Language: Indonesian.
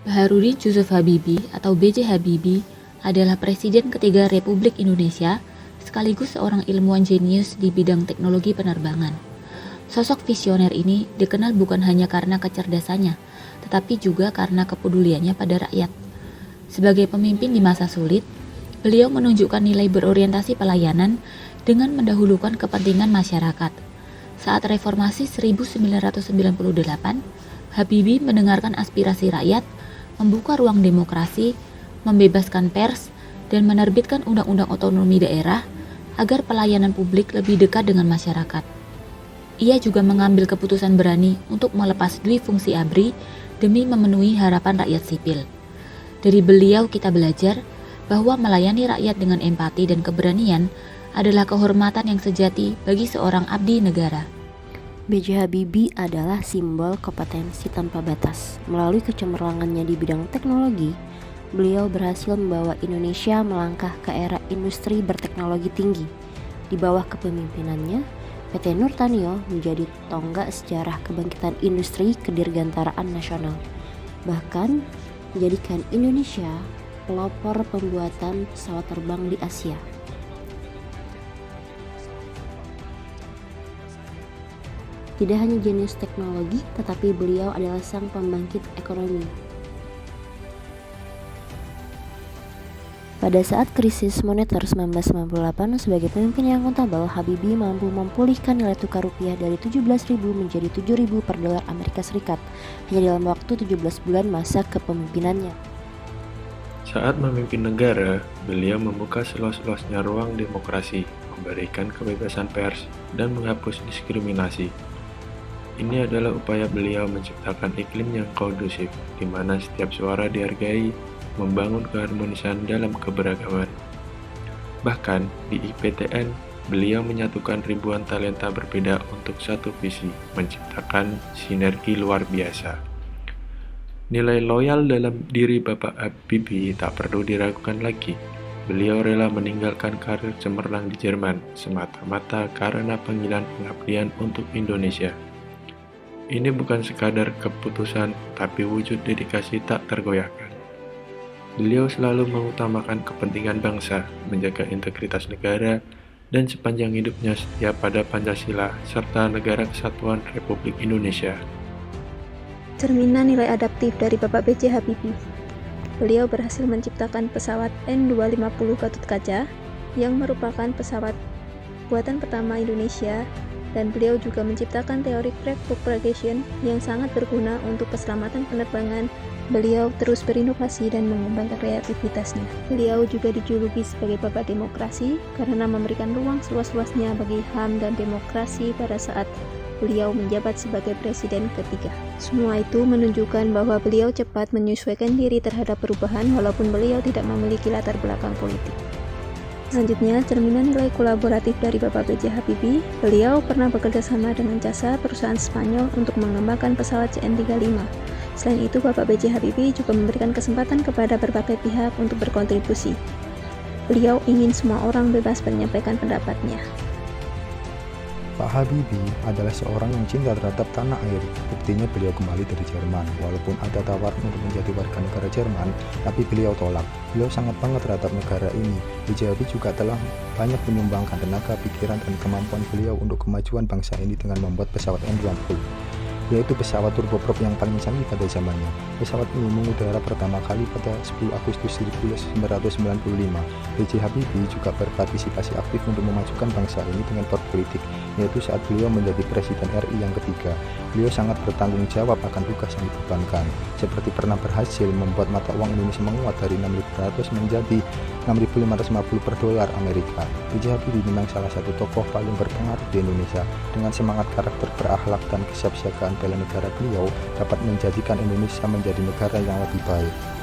Baharudin Yusuf Habibie atau B.J. Habibie adalah Presiden ketiga Republik Indonesia sekaligus seorang ilmuwan jenius di bidang teknologi penerbangan. Sosok visioner ini dikenal bukan hanya karena kecerdasannya, tetapi juga karena kepeduliannya pada rakyat. Sebagai pemimpin di masa sulit, beliau menunjukkan nilai berorientasi pelayanan dengan mendahulukan kepentingan masyarakat. Saat reformasi 1998, Habibie mendengarkan aspirasi rakyat, membuka ruang demokrasi, membebaskan pers, dan menerbitkan undang-undang otonomi daerah agar pelayanan publik lebih dekat dengan masyarakat. Ia juga mengambil keputusan berani untuk melepas dui fungsi ABRI demi memenuhi harapan rakyat sipil. Dari beliau kita belajar bahwa melayani rakyat dengan empati dan keberanian adalah kehormatan yang sejati bagi seorang abdi negara. B.J. Habibie adalah simbol kompetensi tanpa batas. Melalui kecemerlangannya di bidang teknologi, beliau berhasil membawa Indonesia melangkah ke era industri berteknologi tinggi. Di bawah kepemimpinannya, PT Nurtanio menjadi tonggak sejarah kebangkitan industri kedirgantaraan nasional. Bahkan menjadikan Indonesia pelopor pembuatan pesawat terbang di Asia. Tidak hanya jenius teknologi, tetapi beliau adalah sang pembangkit ekonomi. Pada saat krisis moneter 1998, sebagai pemimpin yang akuntabel, Habibie mampu memulihkan nilai tukar rupiah dari 17.000 menjadi 7.000 per dolar Amerika Serikat hanya dalam waktu 17 bulan masa kepemimpinannya. Saat memimpin negara, beliau membuka seluas-luasnya ruang demokrasi, memberikan kebebasan pers, dan menghapus diskriminasi. Ini adalah upaya beliau menciptakan iklim yang kondusif, di mana setiap suara dihargai, membangun keharmonisan dalam keberagaman. Bahkan di IPTN, beliau menyatukan ribuan talenta berbeda untuk satu visi, menciptakan sinergi luar biasa. Nilai loyal dalam diri Bapak Habibie tak perlu diragukan lagi. Beliau rela meninggalkan karir cemerlang di Jerman semata-mata karena panggilan pengabdian untuk Indonesia. Ini bukan sekadar keputusan, tapi wujud dedikasi tak tergoyahkan. Beliau selalu mengutamakan kepentingan bangsa, menjaga integritas negara, dan sepanjang hidupnya setia pada Pancasila serta Negara Kesatuan Republik Indonesia. Cerminan nilai adaptif dari Bapak B.J. Habibie. Beliau berhasil menciptakan pesawat N250 Gatut Kaca yang merupakan pesawat buatan pertama Indonesia, dan beliau juga menciptakan teori crash propagation yang sangat berguna untuk keselamatan penerbangan. Beliau terus berinovasi dan mengembangkan kreativitasnya. Beliau juga dijuluki sebagai Bapak Demokrasi karena memberikan ruang seluas-luasnya bagi HAM dan demokrasi pada saat beliau menjabat sebagai presiden ketiga. Semua itu menunjukkan bahwa beliau cepat menyesuaikan diri terhadap perubahan walaupun beliau tidak memiliki latar belakang politik. Selanjutnya, cerminan nilai kolaboratif dari Bapak B.J. Habibie. Beliau pernah bekerja sama dengan CASA, perusahaan Spanyol, untuk mengembangkan pesawat CN-35. Selain itu, Bapak B.J. Habibie juga memberikan kesempatan kepada berbagai pihak untuk berkontribusi. Beliau ingin semua orang bebas menyampaikan pendapatnya. Pak Habibie adalah seorang yang cinta terhadap tanah air. Buktinya beliau kembali dari Jerman. Walaupun ada tawaran untuk menjadi warga negara Jerman, tapi beliau tolak. Beliau sangat bangga terhadap negara ini. B.J. Habibie juga telah banyak menyumbangkan tenaga, pikiran, dan kemampuan beliau untuk kemajuan bangsa ini dengan membuat pesawat N250, yaitu pesawat turboprop yang paling canggih pada zamannya. Pesawat ini mengudara pertama kali pada 10 Agustus 1995. B.J. Habibie juga berpartisipasi aktif untuk memajukan bangsa ini dengan berpolitik, yaitu saat beliau menjadi Presiden RI yang ketiga. Beliau sangat bertanggung jawab akan tugas yang dibebankan, seperti pernah berhasil membuat mata uang Indonesia menguat dari 6.500 menjadi 6.550 per dolar Amerika. B.J. Habibie memang salah satu tokoh paling berpengaruh di Indonesia. Dengan semangat karakter berakhlak dan kesiapsiagaan bela negara, beliau dapat menjadikan Indonesia menjadi negara yang lebih baik.